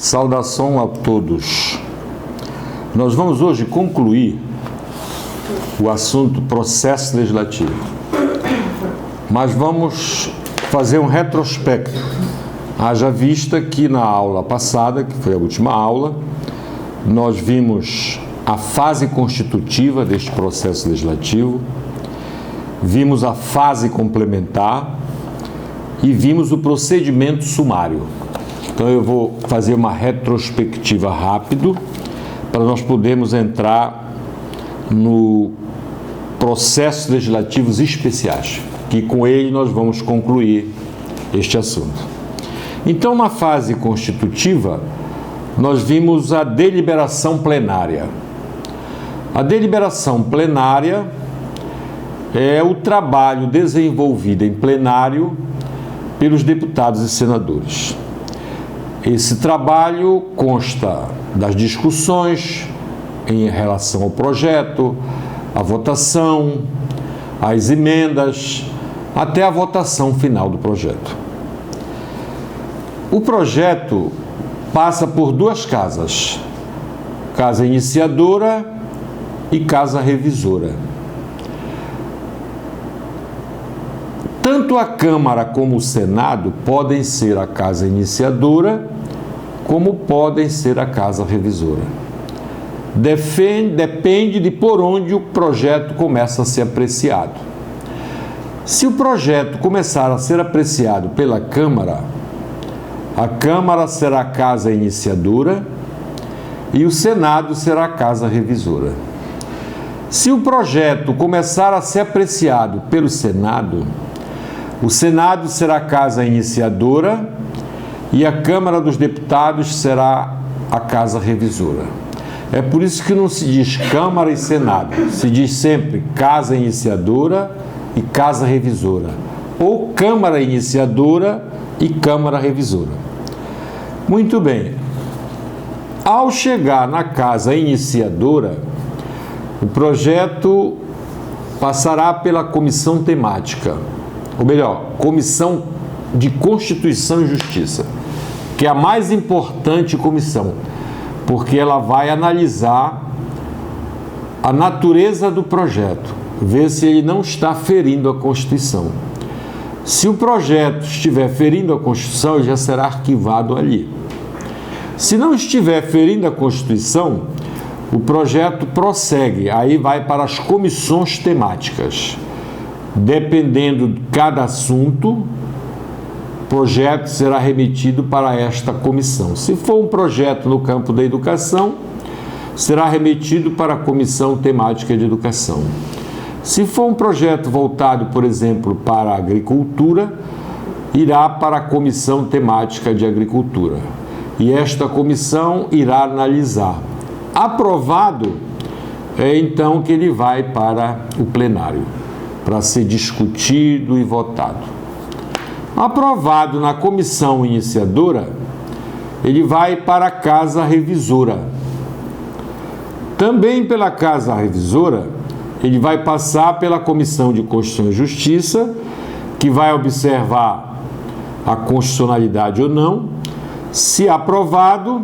Saudação a todos. Nós vamos hoje concluir o assunto processo legislativo, mas vamos fazer um retrospecto. Haja vista que na aula passada, que foi a última aula, nós vimos a fase constitutiva deste processo legislativo, vimos a fase complementar e vimos o procedimento sumário. Então eu vou fazer uma retrospectiva rápido para nós podermos entrar no processos legislativos especiais, que com ele nós vamos concluir este assunto. Então, na fase constitutiva, nós vimos a deliberação plenária. A deliberação plenária é o trabalho desenvolvido em plenário pelos deputados e senadores. Esse trabalho consta das discussões em relação ao projeto, a votação, as emendas, até a votação final do projeto. O projeto passa por duas casas, casa iniciadora e casa revisora. Tanto a Câmara como o Senado podem ser a casa iniciadora, como podem ser a casa revisora. Depende de por onde o projeto começa a ser apreciado. Se o projeto começar a ser apreciado pela Câmara, a Câmara será a casa iniciadora e o Senado será a casa revisora. Se o projeto começar a ser apreciado pelo Senado, o Senado será a casa iniciadora e a Câmara dos Deputados será a casa revisora. É por isso que não se diz Câmara e Senado, se diz sempre casa iniciadora e casa revisora, ou Câmara iniciadora e Câmara revisora. Muito bem. Ao chegar na casa iniciadora, o projeto passará pela comissão temática, ou melhor, Comissão de Constituição e Justiça, que é a mais importante comissão, porque ela vai analisar a natureza do projeto, ver se ele não está ferindo a Constituição. Se o projeto estiver ferindo a Constituição, ele já será arquivado ali. Se não estiver ferindo a Constituição, o projeto prossegue, aí vai para as comissões temáticas. Dependendo de cada assunto, o projeto será remetido para esta comissão. Se for um projeto no campo da educação, será remetido para a Comissão Temática de Educação. Se for um projeto voltado, por exemplo, para a agricultura, irá para a Comissão Temática de Agricultura. E esta comissão irá analisar. Aprovado, é então que ele vai para o plenário, para ser discutido e votado. Aprovado na comissão iniciadora, ele vai para a casa revisora. Também pela casa revisora, ele vai passar pela Comissão de Constituição e Justiça, que vai observar a constitucionalidade ou não. Se aprovado,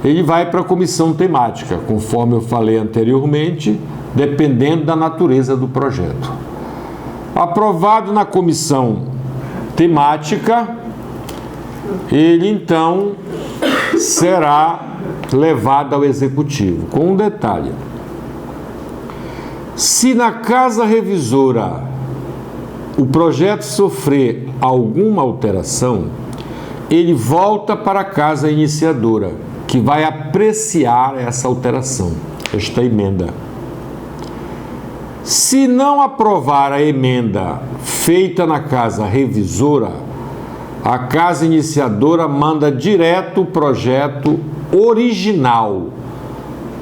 ele vai para a comissão temática, conforme eu falei anteriormente, dependendo da natureza do projeto. Aprovado na comissão temática, ele então será levado ao executivo, com um detalhe. Se na casa revisora o projeto sofrer alguma alteração, ele volta para a casa iniciadora, que vai apreciar essa alteração, esta emenda. Se não aprovar a emenda feita na casa revisora, a casa iniciadora manda direto o projeto original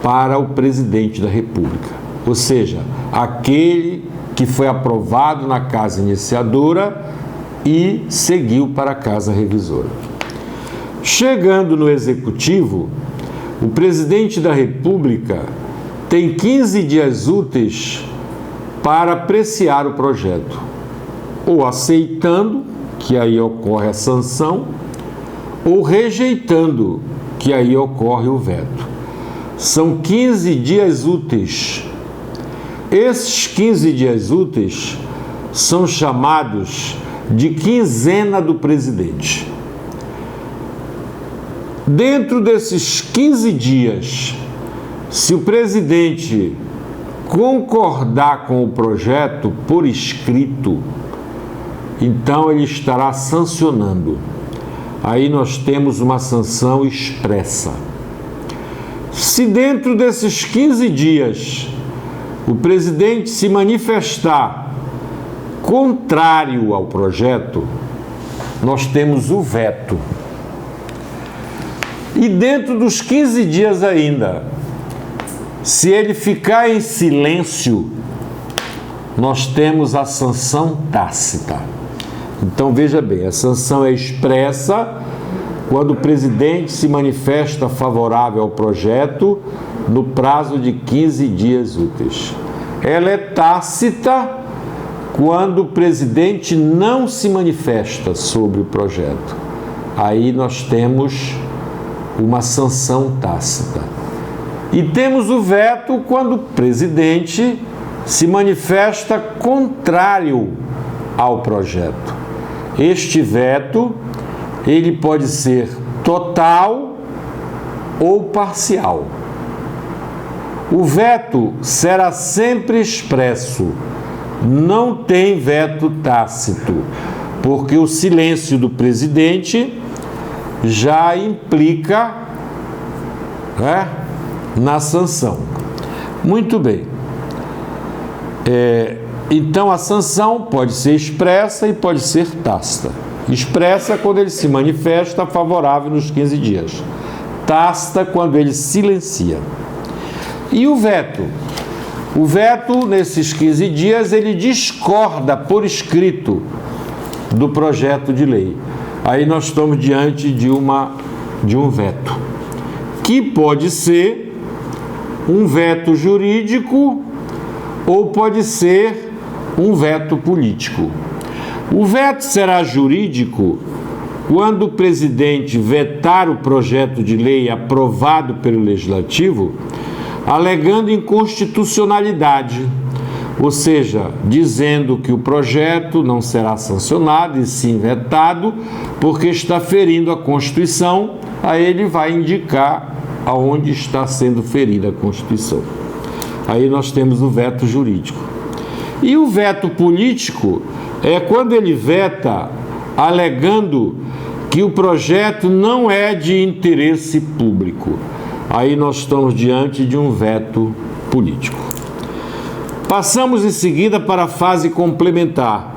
para o presidente da República. Ou seja, aquele que foi aprovado na casa iniciadora e seguiu para a casa revisora. Chegando no executivo, o presidente da República tem 15 dias úteis para apreciar o projeto, ou aceitando, que aí ocorre a sanção, ou rejeitando, que aí ocorre o veto. São 15 dias úteis. Esses 15 dias úteis são chamados de quinzena do presidente. Dentro desses 15 dias, se o presidente concordar com o projeto por escrito, então ele estará sancionando. Aí nós temos uma sanção expressa. Se dentro desses 15 dias o presidente se manifestar contrário ao projeto, nós temos o veto. E dentro dos 15 dias ainda, se ele ficar em silêncio, nós temos a sanção tácita. Então veja bem, a sanção é expressa quando o presidente se manifesta favorável ao projeto no prazo de 15 dias úteis. Ela é tácita quando o presidente não se manifesta sobre o projeto. Aí nós temos uma sanção tácita. E temos o veto quando o presidente se manifesta contrário ao projeto. Este veto, ele pode ser total ou parcial. O veto será sempre expresso, não tem veto tácito, porque o silêncio do presidente já implica, na sanção. Muito bem. Então a sanção pode ser expressa e pode ser tácita. Expressa quando ele se manifesta favorável nos 15 dias. Tácita quando ele silencia. E o veto? O veto, nesses 15 dias, ele discorda por escrito do projeto de lei. Aí nós estamos diante de um veto, que pode ser um veto jurídico ou pode ser um veto político. O veto será jurídico quando o presidente vetar o projeto de lei aprovado pelo Legislativo, alegando inconstitucionalidade, ou seja, dizendo que o projeto não será sancionado e sim vetado porque está ferindo a Constituição. Aí ele vai indicar aonde está sendo ferida a Constituição. Aí nós temos o veto jurídico. E o veto político é quando ele veta alegando que o projeto não é de interesse público. Aí nós estamos diante de um veto político. Passamos em seguida para a fase complementar,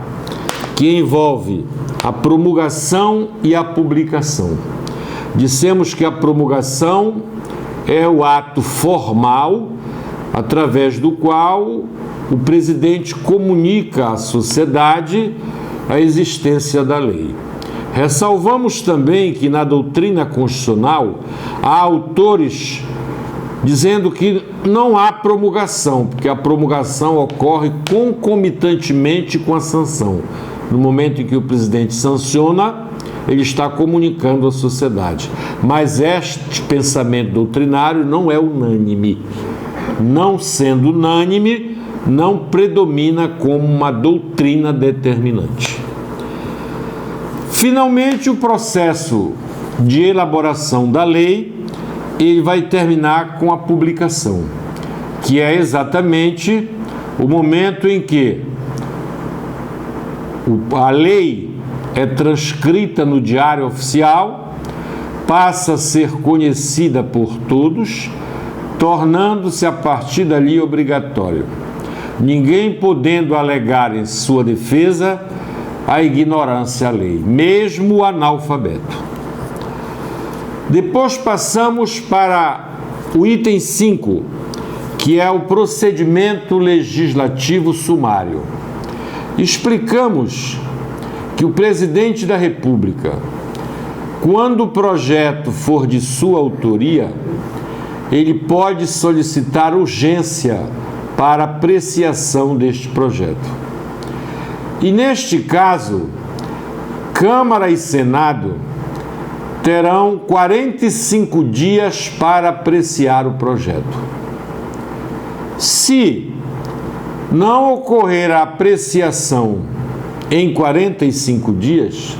que envolve a promulgação e a publicação. Dissemos que a promulgação é o ato formal através do qual o presidente comunica à sociedade a existência da lei. Ressalvamos também que na doutrina constitucional há autores dizendo que não há promulgação, porque a promulgação ocorre concomitantemente com a sanção. No momento em que o presidente sanciona, ele está comunicando à sociedade. Mas este pensamento doutrinário não é unânime. Não sendo unânime, não predomina como uma doutrina determinante. Finalmente, o processo de elaboração da lei, ele vai terminar com a publicação, que é exatamente o momento em que a lei é transcrita no Diário Oficial, passa a ser conhecida por todos, tornando-se a partir dali obrigatório, ninguém podendo alegar em sua defesa a ignorância à lei, mesmo o analfabeto. Depois passamos para o item 5, que é o procedimento legislativo sumário. Explicamos que o presidente da República, quando o projeto for de sua autoria, ele pode solicitar urgência para apreciação deste projeto. E neste caso, Câmara e Senado terão 45 dias para apreciar o projeto. Se não ocorrer a apreciação em 45 dias,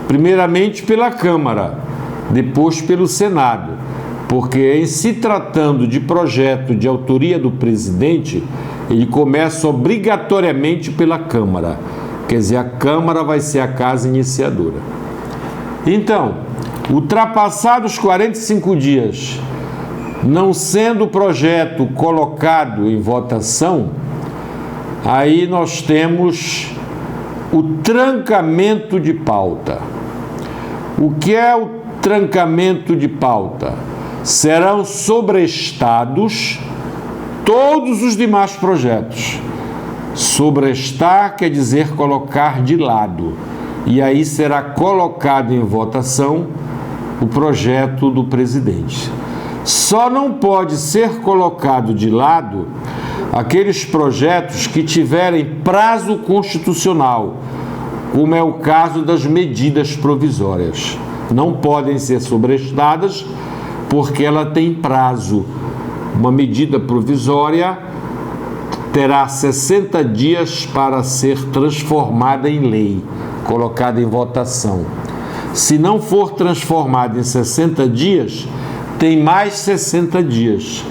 primeiramente pela Câmara, depois pelo Senado, porque em se tratando de projeto de autoria do presidente, ele começa obrigatoriamente pela Câmara, quer dizer, a Câmara vai ser a casa iniciadora. Então, ultrapassados 45 dias, não sendo o projeto colocado em votação, aí nós temos o trancamento de pauta. O que é o trancamento de pauta? Serão sobrestados todos os demais projetos. Sobrestar quer dizer colocar de lado. E aí será colocado em votação o projeto do presidente. Só não pode ser colocado de lado aqueles projetos que tiverem prazo constitucional, como é o caso das medidas provisórias. Não podem ser sobrestadas porque ela tem prazo. Uma medida provisória terá 60 dias para ser transformada em lei, colocada em votação. Se não for transformada em 60 dias, tem mais 60 dias.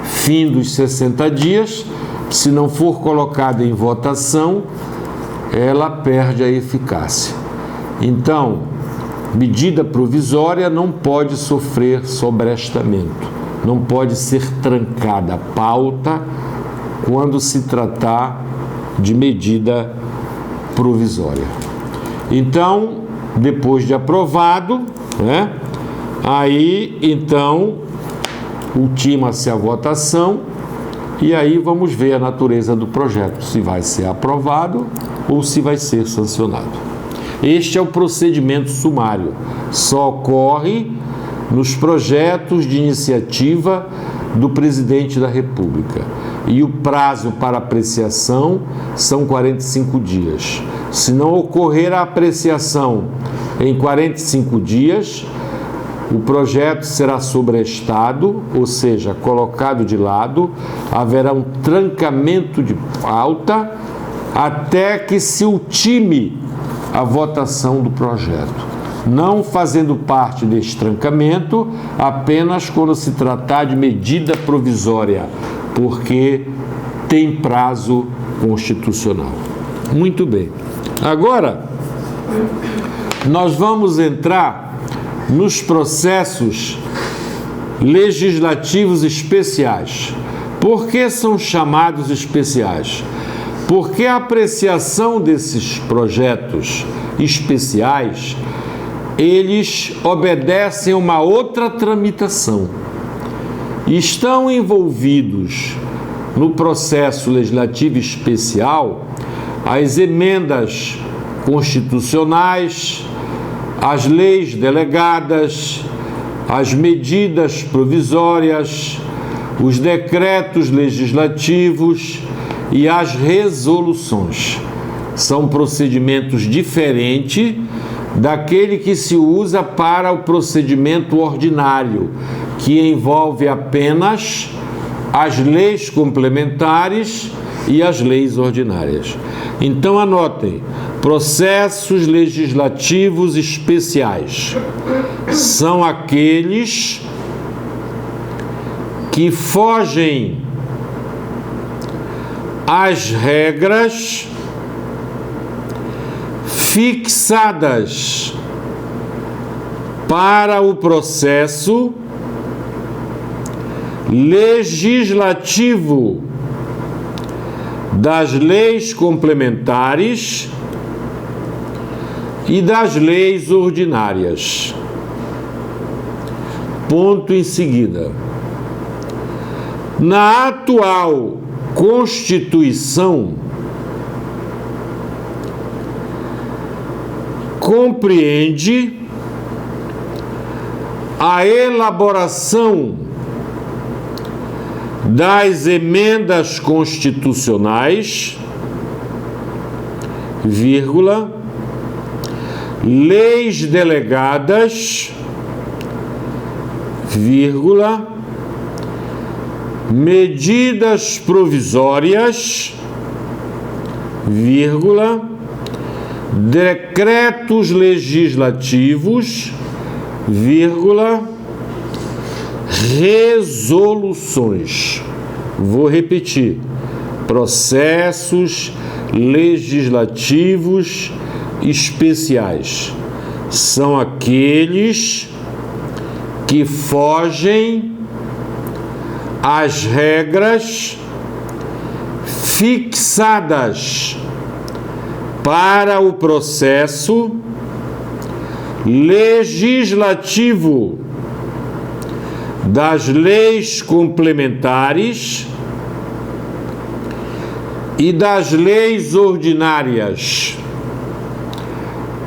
Fim dos 60 dias, se não for colocada em votação, ela perde a eficácia. Então, medida provisória não pode sofrer sobrestamento, não pode ser trancada a pauta quando se tratar de medida provisória. Então, depois de aprovado, aí então ultima-se a votação e aí vamos ver a natureza do projeto, se vai ser aprovado ou se vai ser sancionado. Este é o procedimento sumário, só ocorre nos projetos de iniciativa do presidente da República. E o prazo para apreciação são 45 dias. Se não ocorrer a apreciação em 45 dias, o projeto será sobrestado, ou seja, colocado de lado, haverá um trancamento de pauta até que se ultime a votação do projeto. Não fazendo parte deste trancamento apenas quando se tratar de medida provisória, porque tem prazo constitucional. Muito bem. Agora, nós vamos entrar nos processos legislativos especiais. Por que são chamados especiais? Porque a apreciação desses projetos especiais, eles obedecem a uma outra tramitação. Estão envolvidos no processo legislativo especial as emendas constitucionais, as leis delegadas, as medidas provisórias, os decretos legislativos e as resoluções. São procedimentos diferentes daquele que se usa para o procedimento ordinário, que envolve apenas as leis complementares e as leis ordinárias. Então anotem, processos legislativos especiais são aqueles que fogem às regras fixadas para o processo legislativo das leis complementares e das leis ordinárias. Ponto em seguida. Na atual Constituição, compreende a elaboração das emendas constitucionais, vírgula, leis delegadas, vírgula, medidas provisórias, vírgula, decretos legislativos, vírgula, resoluções. Vou repetir: processos legislativos especiais são aqueles que fogem às regras fixadas para o processo legislativo das leis complementares e das leis ordinárias.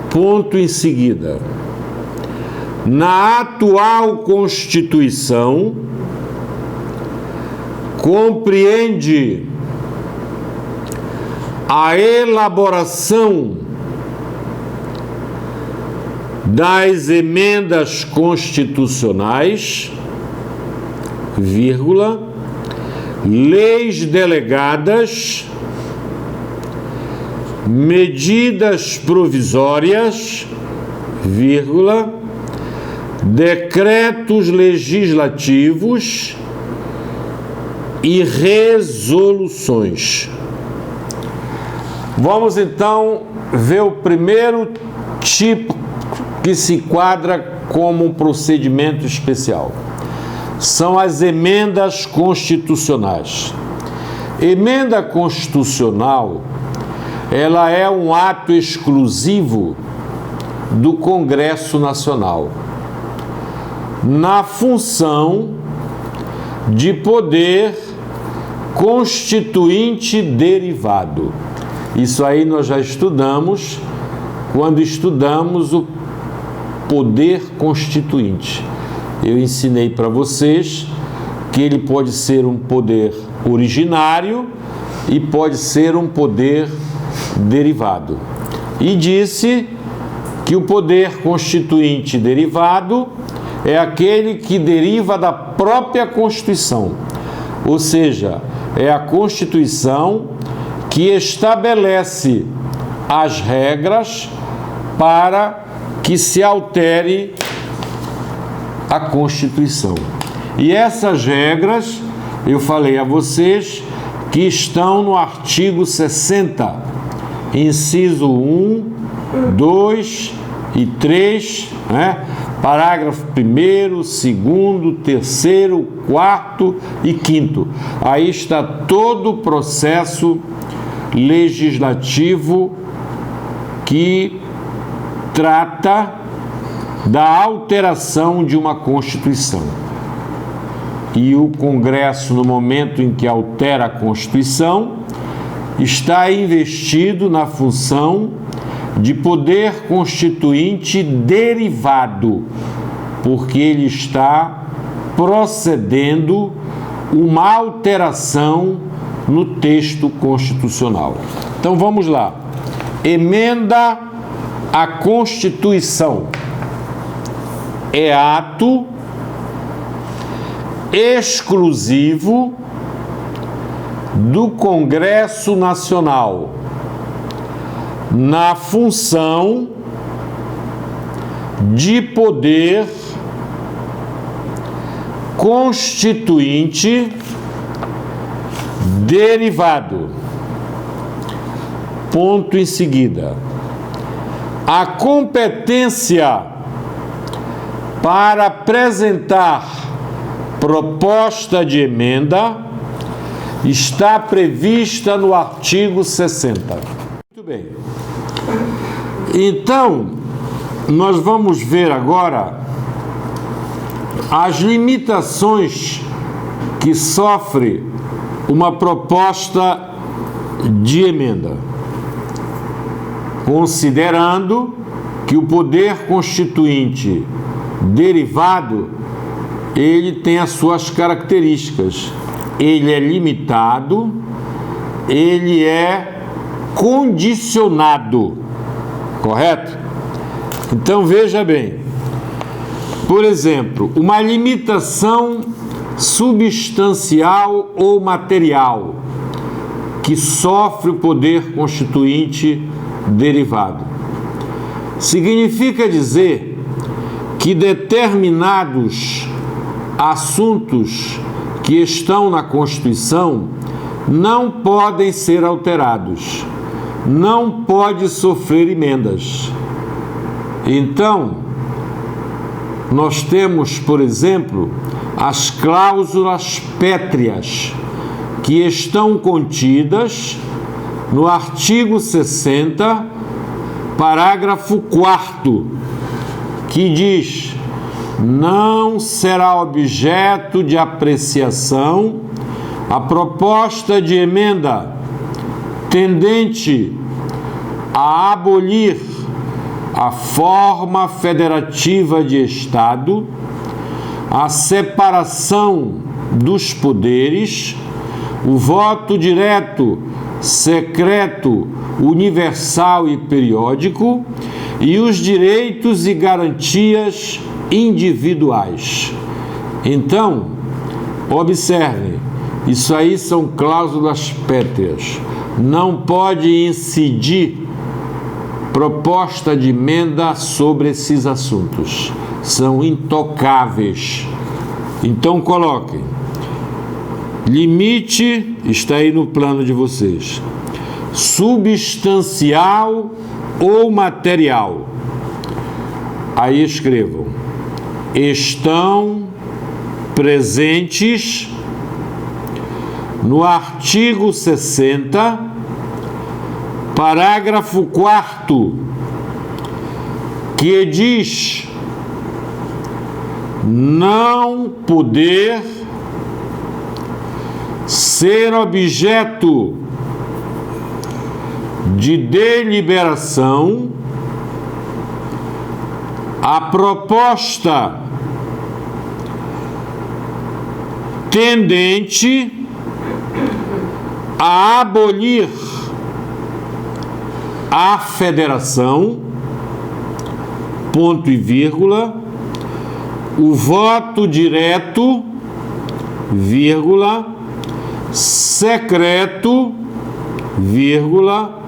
Ponto em seguida. Na atual Constituição, compreende a elaboração das emendas constitucionais, vírgula, leis delegadas, medidas provisórias, vírgula, decretos legislativos e resoluções. Vamos então ver o primeiro tipo que se enquadra como um procedimento especial. São as emendas constitucionais. Emenda constitucional, ela é um ato exclusivo do Congresso Nacional, na função de poder constituinte derivado. Isso aí nós já estudamos quando estudamos o poder constituinte. Eu ensinei para vocês que ele pode ser um poder originário e pode ser um poder derivado. E disse que o poder constituinte derivado é aquele que deriva da própria Constituição, ou seja, é a Constituição que estabelece as regras para que se altere a Constituição. E essas regras, eu falei a vocês, que estão no artigo 60, inciso 1, 2 e 3, né? Parágrafo 1º, 2º, 3º, 4º e 5º. Aí está todo o processo legislativo que trata da alteração de uma Constituição. E o Congresso, no momento em que altera a Constituição, está investido na função de poder constituinte derivado, porque ele está procedendo uma alteração no texto constitucional. Então vamos lá. Emenda à Constituição é ato exclusivo do Congresso Nacional, na função de poder constituinte derivado. Ponto em seguida. A competência para apresentar proposta de emenda está prevista no artigo 60. Muito bem. Então, nós vamos ver agora as limitações que sofre uma proposta de emenda, considerando que o poder constituinte derivado, ele tem as suas características. Ele é limitado, ele é condicionado, correto? Então veja bem, por exemplo, uma limitação substancial ou material que sofre o poder constituinte derivado. Significa dizer que determinados assuntos que estão na Constituição não podem ser alterados, não pode sofrer emendas. Então, nós temos, por exemplo, as cláusulas pétreas que estão contidas no artigo 60, parágrafo 4º, que diz: não será objeto de apreciação a proposta de emenda tendente a abolir a forma federativa de Estado, a separação dos poderes, o voto direto, secreto, universal e periódico e os direitos e garantias individuais. Então, observe, isso aí são cláusulas pétreas. Não pode incidir proposta de emenda sobre esses assuntos. São intocáveis. Então coloquem. Limite, está aí no plano de vocês. Substancial ou material. Aí escrevam: estão presentes no artigo 60, parágrafo 4º, que diz: não poder ser objeto de deliberação a proposta tendente a abolir a federação, ponto e vírgula, o voto direto, vírgula, secreto, vírgula,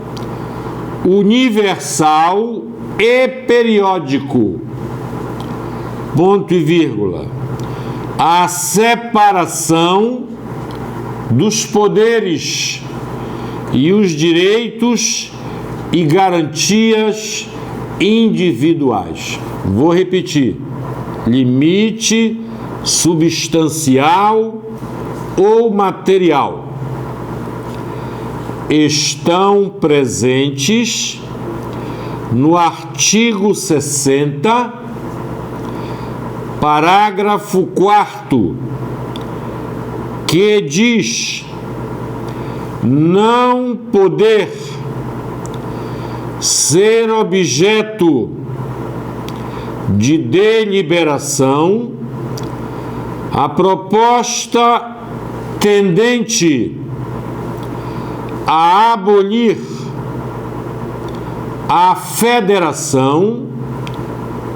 universal e periódico, ponto e vírgula, a separação dos poderes e os direitos e garantias individuais. Vou repetir: limite substancial ou material estão presentes no artigo 60, parágrafo 4º, que diz: não poder ser objeto de deliberação a proposta tendente a abolir a federação,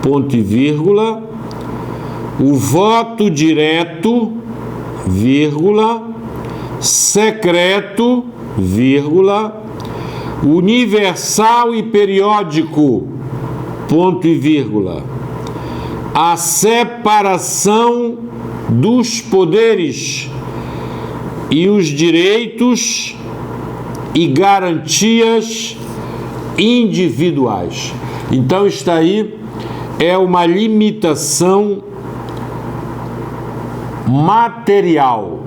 ponto e vírgula, o voto direto, vírgula, secreto, vírgula, universal e periódico, ponto e vírgula, a separação dos poderes e os direitos e garantias individuais. Então está aí, é uma limitação material,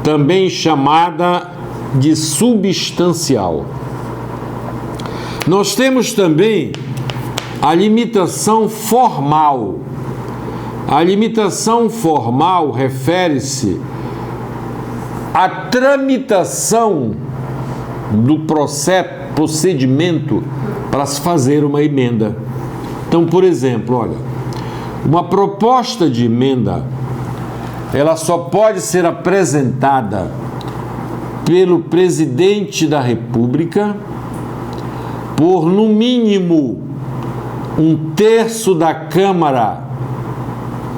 também chamada de substancial. Nós temos também a limitação formal. A limitação formal refere-se à tramitação do procedimento para se fazer uma emenda. Então, por exemplo, olha, uma proposta de emenda, ela só pode ser apresentada pelo presidente da República por, no mínimo, 1/3 da Câmara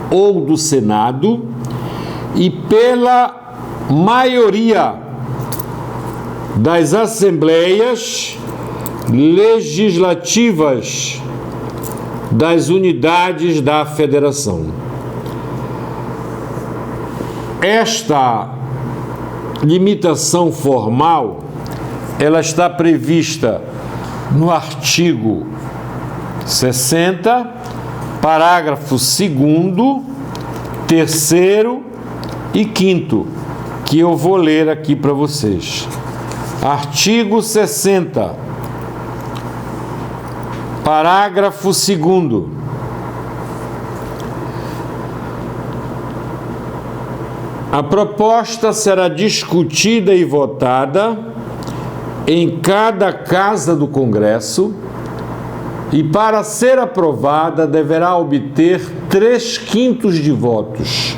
ou do Senado e pela maioria das assembleias legislativas das unidades da Federação. Esta limitação formal, ela está prevista no artigo 60, parágrafo 2º, 3º e 5º, que eu vou ler aqui para vocês. Artigo 60, parágrafo 2º. A proposta será discutida e votada em cada casa do Congresso e, para ser aprovada, deverá obter 3/5 de votos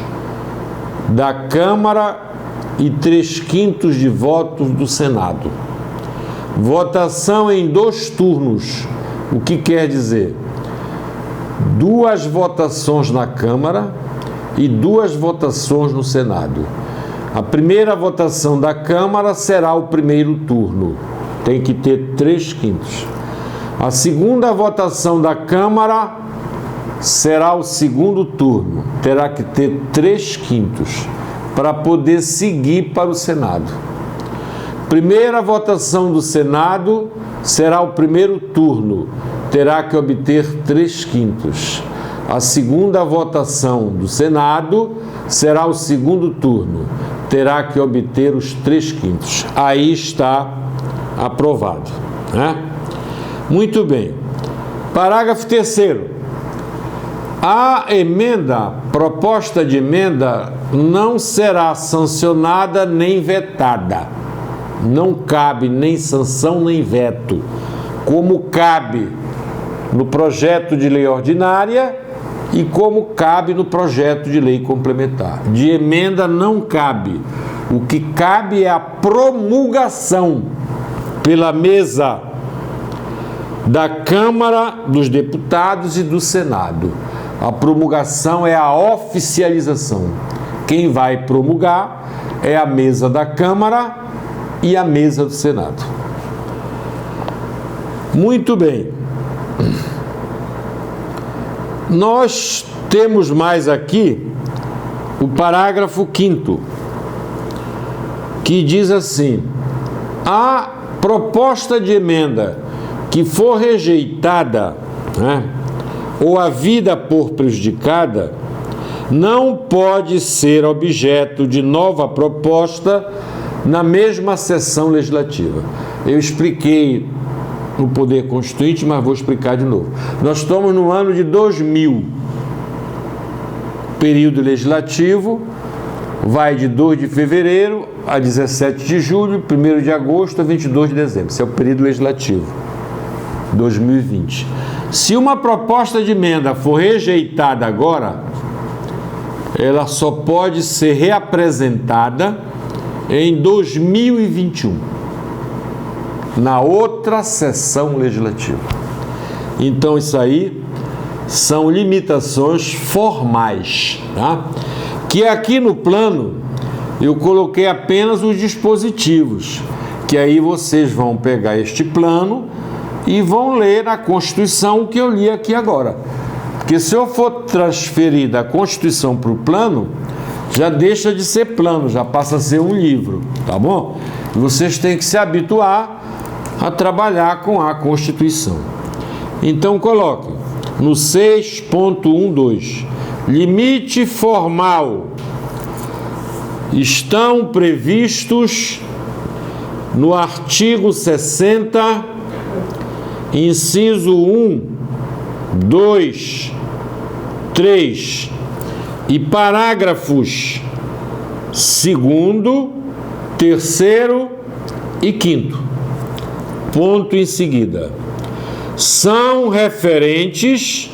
da Câmara e 3/5 de votos do Senado. Votação em 2 turnos, o que quer dizer 2 votações na Câmara e 2 votações no Senado. A primeira votação da Câmara será o primeiro turno, tem que ter 3/5. A segunda votação da Câmara será o segundo turno, terá que ter 3/5 para poder seguir para o Senado. Primeira votação do Senado será o primeiro turno, terá que obter 3/5. A segunda votação do Senado será o segundo turno, terá que obter os 3/5. Aí está aprovado, né? Muito bem. Parágrafo 3º. A proposta de emenda não será sancionada nem vetada. Não cabe nem sanção nem veto, como cabe no projeto de lei ordinária e como cabe no projeto de lei complementar. De emenda não cabe. O que cabe é a promulgação pela mesa da Câmara dos Deputados e do Senado. A promulgação é a oficialização. Quem vai promulgar é a mesa da Câmara e a mesa do Senado. Muito bem. Nós temos mais aqui o parágrafo 5º, que diz assim: a proposta de emenda que for rejeitada, né, ou havida por prejudicada, não pode ser objeto de nova proposta na mesma sessão legislativa. Eu expliquei no Poder Constituinte, mas vou explicar de novo. Nós estamos no ano de 2000. Período legislativo vai de 2 de fevereiro a 17 de julho, 1º de agosto a 22 de dezembro. Esse é o período legislativo 2020. Se uma proposta de emenda for rejeitada agora, ela só pode ser reapresentada em 2021, na outra sessão legislativa. Então, isso aí são limitações formais, tá? Que aqui no plano eu coloquei apenas os dispositivos, que aí vocês vão pegar este plano e vão ler na Constituição o que eu li aqui agora. Porque se eu for transferir da Constituição para o plano, já deixa de ser plano, já passa a ser um livro, tá bom? E vocês têm que se habituar a trabalhar com a Constituição. Então coloque no 6.12, limite formal, estão previstos no artigo 60, inciso 1, 2, 3 e parágrafos 2º, 3º e 5º. Ponto em seguida. São referentes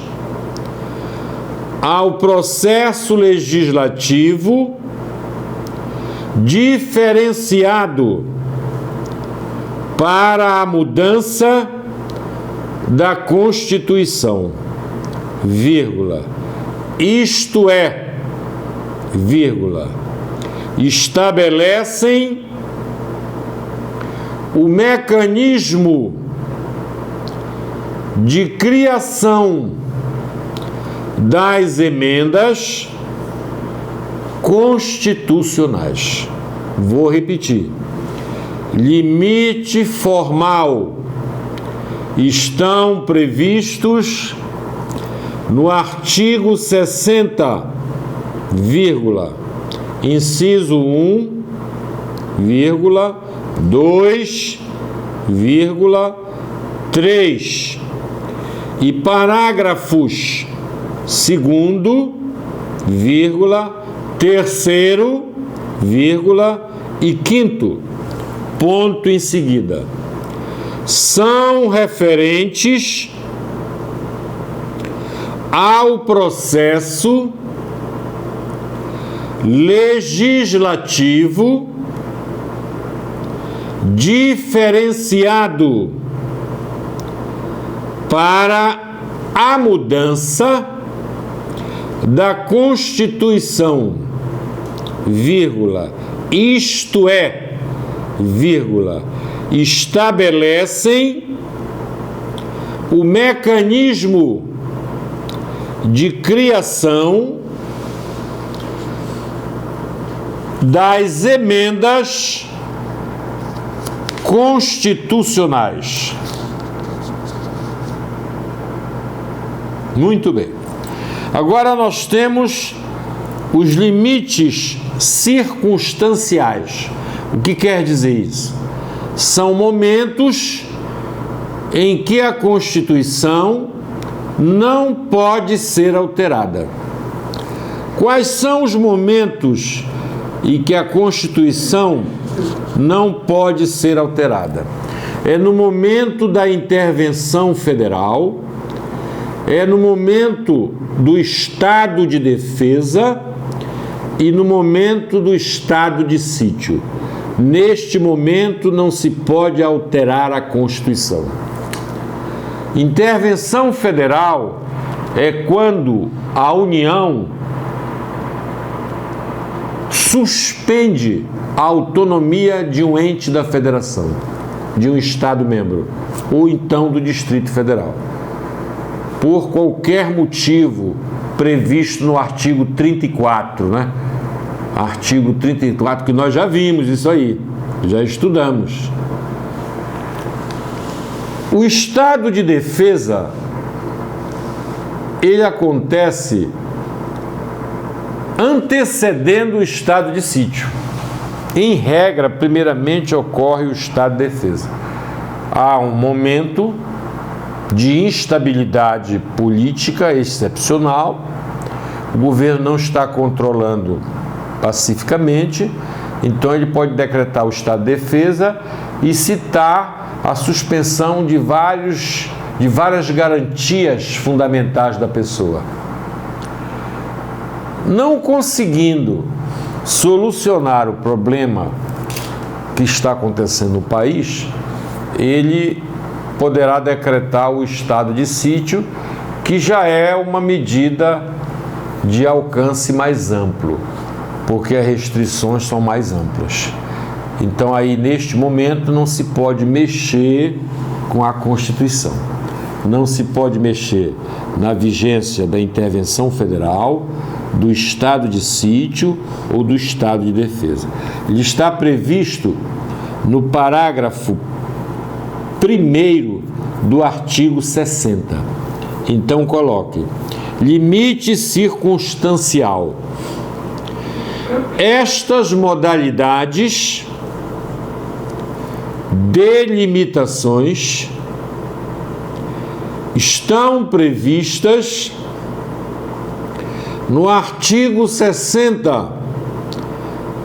ao processo legislativo diferenciado para a mudança da Constituição, vírgula, isto é, vírgula, estabelecem o mecanismo de criação das emendas constitucionais. Vou repetir. Limite formal estão previstos no artigo 60, vírgula, inciso 1, vírgula, 2, vírgula, 3 e parágrafos 2º, vírgula, 3º, vírgula e 5º, ponto em seguida, são referentes ao processo legislativo diferenciado para a mudança da Constituição, vírgula, isto é, vírgula, estabelecem o mecanismo de criação das emendas constitucionais. Muito bem. Agora nós temos os limites circunstanciais. O que quer dizer isso? São momentos em que a Constituição não pode ser alterada. Quais são os momentos em que a Constituição não pode ser alterada? É no momento da intervenção federal, é no momento do estado de defesa e no momento do estado de sítio. Neste momento não se pode alterar a Constituição. Intervenção federal é quando a União suspende a autonomia de um ente da federação, de um Estado membro, ou então do Distrito Federal, por qualquer motivo previsto no artigo 34, né? Artigo 34, que nós já vimos isso aí, já estudamos. O estado de defesa, ele acontece antecedendo o estado de sítio. Em regra, primeiramente ocorre o estado de defesa. Há um momento de instabilidade política excepcional, o governo não está controlando pacificamente, então ele pode decretar o estado de defesa e citar a suspensão de várias garantias fundamentais da pessoa. Não conseguindo solucionar o problema que está acontecendo no país, ele poderá decretar o estado de sítio, que já é uma medida de alcance mais amplo, porque as restrições são mais amplas. Então, aí, neste momento, não se pode mexer com a Constituição. Não se pode mexer na vigência da intervenção federal, do estado de sítio ou do estado de defesa. Ele está previsto no parágrafo 1º do artigo 60. Então, coloque: limite circunstancial. Estas modalidades de limitações estão previstas no artigo 60,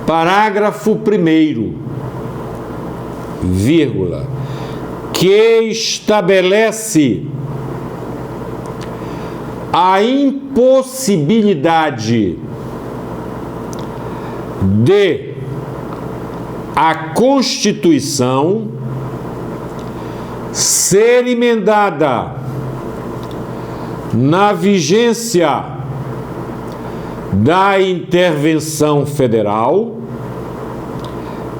parágrafo 1º, vírgula, que estabelece a impossibilidade de a Constituição ser emendada na vigência da intervenção federal,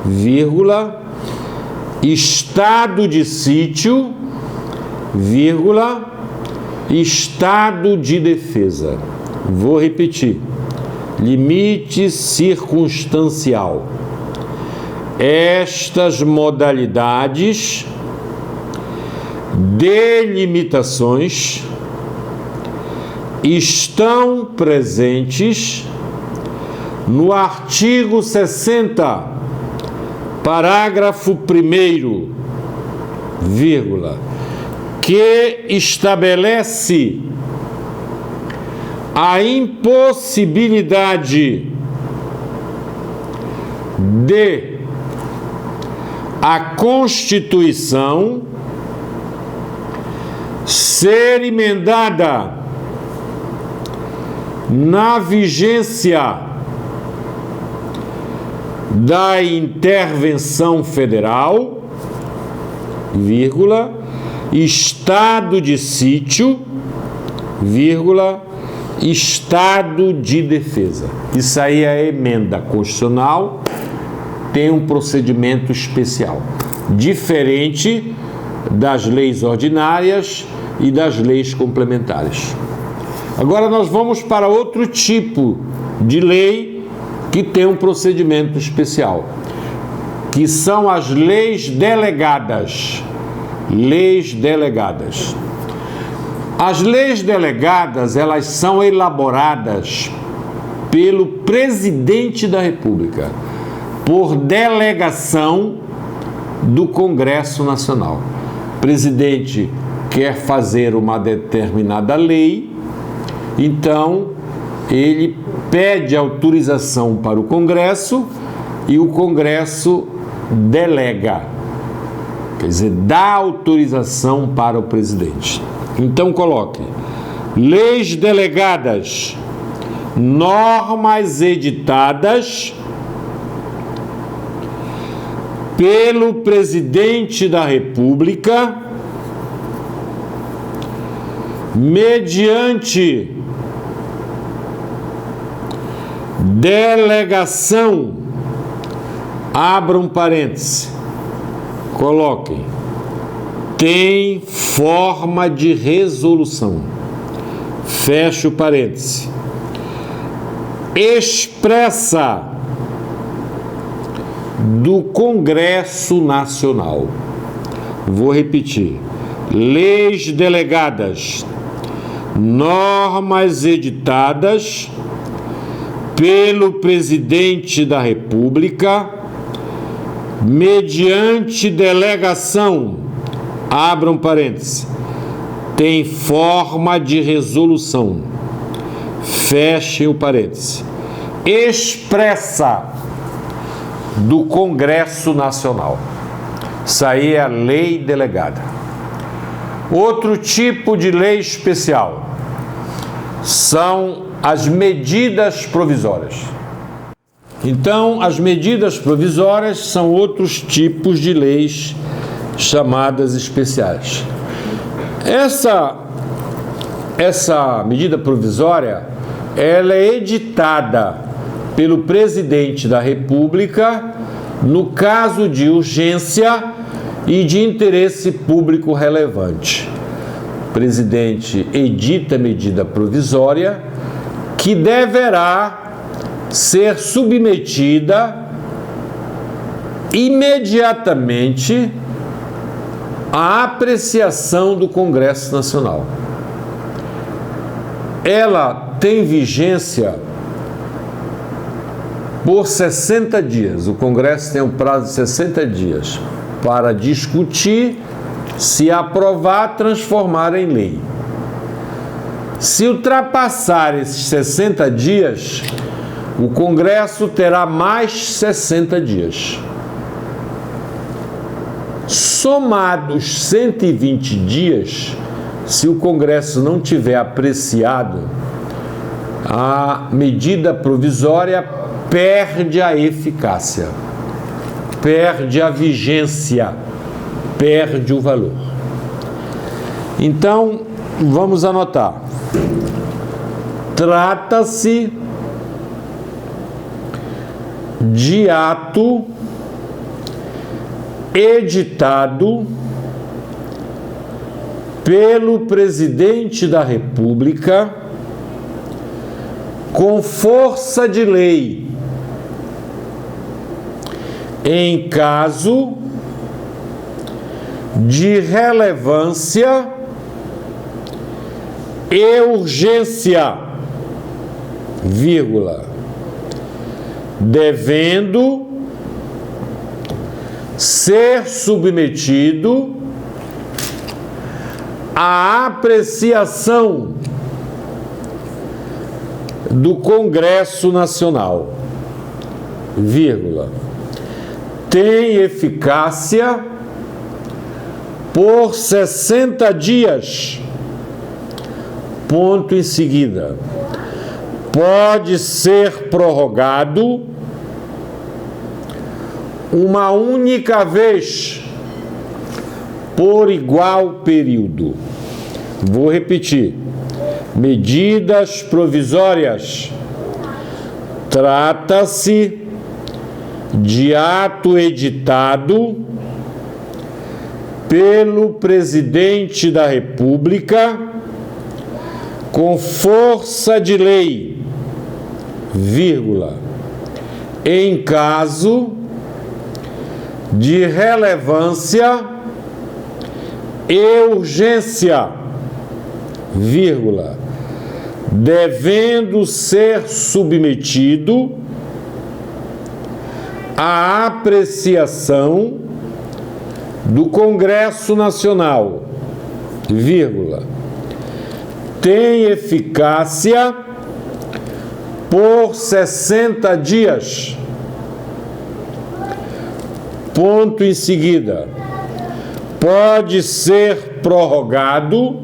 vírgula, estado de sítio, vírgula, estado de defesa. Vou repetir. Limite circunstancial. Estas modalidades de limitações estão presentes no artigo 60, parágrafo 1º, vírgula, que estabelece a impossibilidade de a Constituição ser emendada na vigência da intervenção federal, vírgula, estado de sítio, vírgula, estado de defesa. Isso aí é a emenda constitucional, tem um procedimento especial, diferente das leis ordinárias e das leis complementares. Agora nós vamos para outro tipo de lei que tem um procedimento especial, que são as leis delegadas. Leis delegadas. As leis delegadas, elas são elaboradas pelo presidente da República, por delegação do Congresso Nacional. O presidente quer fazer uma determinada lei, então ele pede autorização para o Congresso e o Congresso delega, quer dizer, dá autorização para o presidente. Então coloque: leis delegadas, normas editadas pelo presidente da República mediante delegação, abra um parêntese, coloquem, tem forma de resolução, fecha o parêntese, expressa do Congresso Nacional. Vou repetir: leis delegadas, normas editadas pelo presidente da República mediante delegação, abram parênteses, tem forma de resolução, fechem o parêntese, expressa do Congresso Nacional. Isso aí é a lei delegada. Outro tipo de lei especial são as medidas provisórias. Então, as medidas provisórias são outros tipos de leis chamadas especiais. Essa medida provisória, ela é editada pelo presidente da República no caso de urgência e de interesse público relevante. O presidente edita medida provisória que deverá ser submetida imediatamente à apreciação do Congresso Nacional. Ela tem vigência por 60 dias. O Congresso tem um prazo de 60 dias para discutir, se aprovar, transformar em lei. Se ultrapassar esses 60 dias, o Congresso terá mais 60 dias. Somados 120 dias, se o Congresso não tiver apreciado, a medida provisória perde a eficácia, perde a vigência, perde o valor. Então, vamos anotar. Trata-se de ato editado pelo Presidente da República com força de lei, em caso de relevância e urgência, vírgula, devendo ser submetido à apreciação do Congresso Nacional, vírgula, tem eficácia por 60 dias, ponto em seguida. Pode ser prorrogado uma única vez por igual período. Vou repetir. Medidas provisórias. Trata-se de ato editado pelo Presidente da República com força de lei, vírgula, em caso de relevância e urgência, vírgula, devendo ser submetido à apreciação do Congresso Nacional, vírgula, tem eficácia por 60 dias, ponto em seguida. Pode ser prorrogado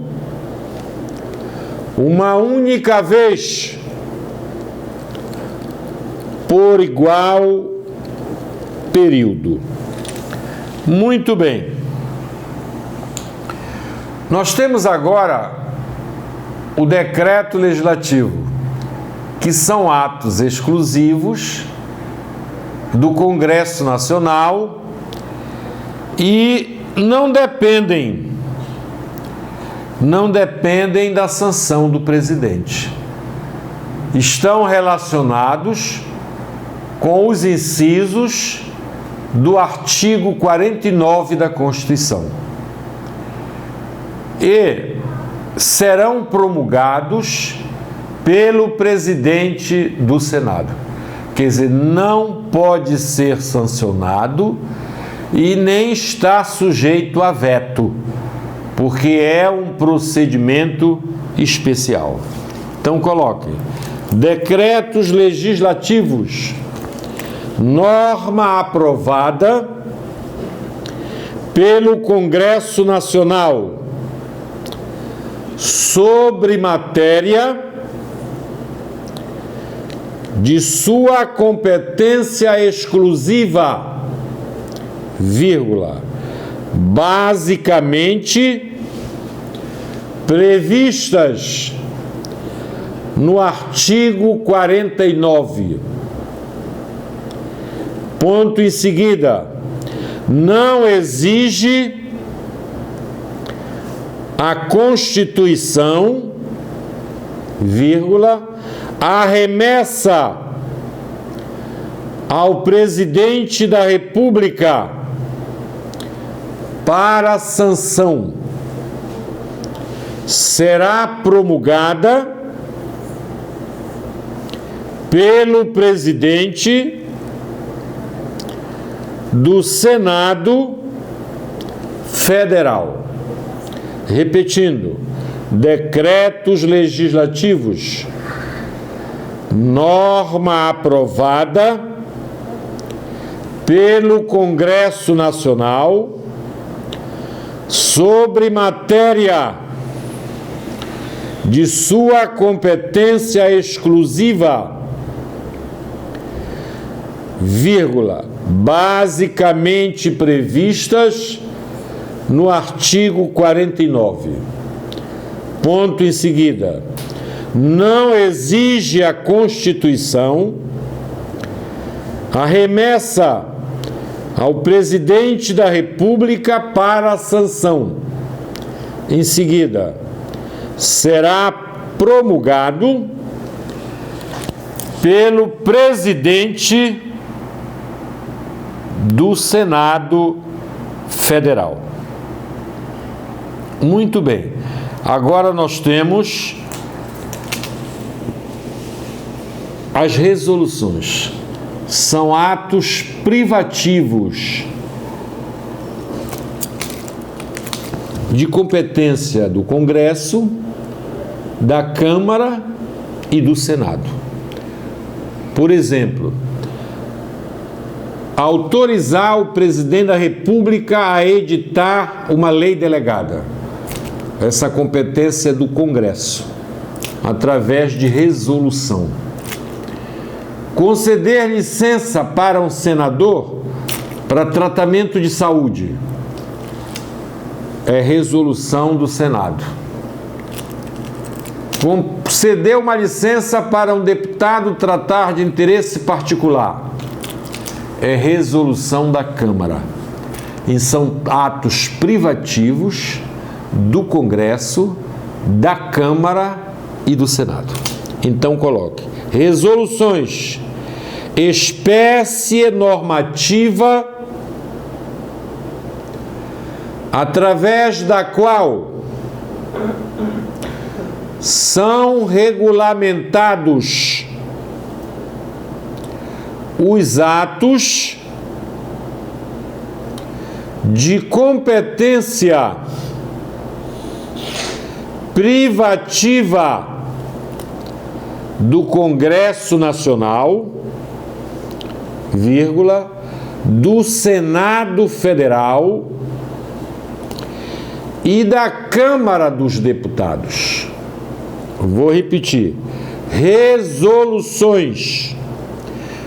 uma única vez por igual período. Muito bem. Nós temos agora o decreto legislativo, que são atos exclusivos do Congresso Nacional e não dependem da sanção do presidente. Estão relacionados com os incisos do artigo 49 da Constituição e serão promulgados pelo presidente do Senado. Quer dizer, não pode ser sancionado e nem está sujeito a veto, porque é um procedimento especial. Então coloquem: decretos legislativos, norma aprovada pelo Congresso Nacional sobre matéria de sua competência exclusiva, vírgula, basicamente previstas no artigo 49. Ponto em seguida. Não exige a Constituição, vírgula, a remessa ao Presidente da República para sanção. Será promulgada pelo Presidente do Senado Federal. Repetindo, decretos legislativos, norma aprovada pelo Congresso Nacional sobre matéria de sua competência exclusiva, vírgula, basicamente previstas no artigo 49. Ponto em seguida. Não exige a Constituição a remessa ao presidente da República para a sanção. Em seguida, será promulgado pelo presidente do Senado Federal. Muito bem. Agora nós temos as resoluções. São atos privativos de competência do Congresso, da Câmara e do Senado. Por exemplo, autorizar o presidente da República a editar uma lei delegada. Essa competência é do Congresso, através de resolução. Conceder licença para um senador para tratamento de saúde. É resolução do Senado. Conceder uma licença para um deputado tratar de interesse particular. É resolução da Câmara. E são atos privativos do Congresso, da Câmara e do Senado. Então coloque: resoluções, espécie normativa através da qual são regulamentados os atos de competência privativa do Congresso Nacional, vírgula, do Senado Federal e da Câmara dos Deputados. Vou repetir: resoluções,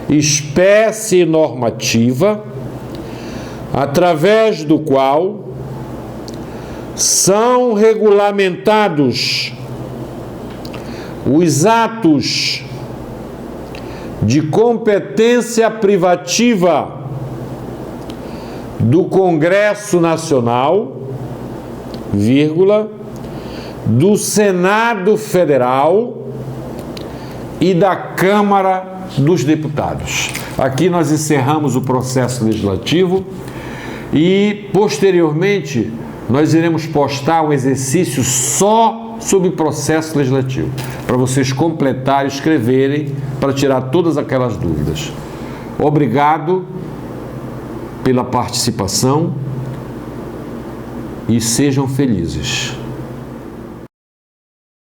espécie normativa, através do qual são regulamentados os atos de competência privativa do Congresso Nacional, vírgula, do Senado Federal e da Câmara dos Deputados. Aqui nós encerramos o processo legislativo e, posteriormente, nós iremos postar um exercício só sobre processo legislativo, para vocês completarem, escreverem, para tirar todas aquelas dúvidas. Obrigado pela participação e sejam felizes.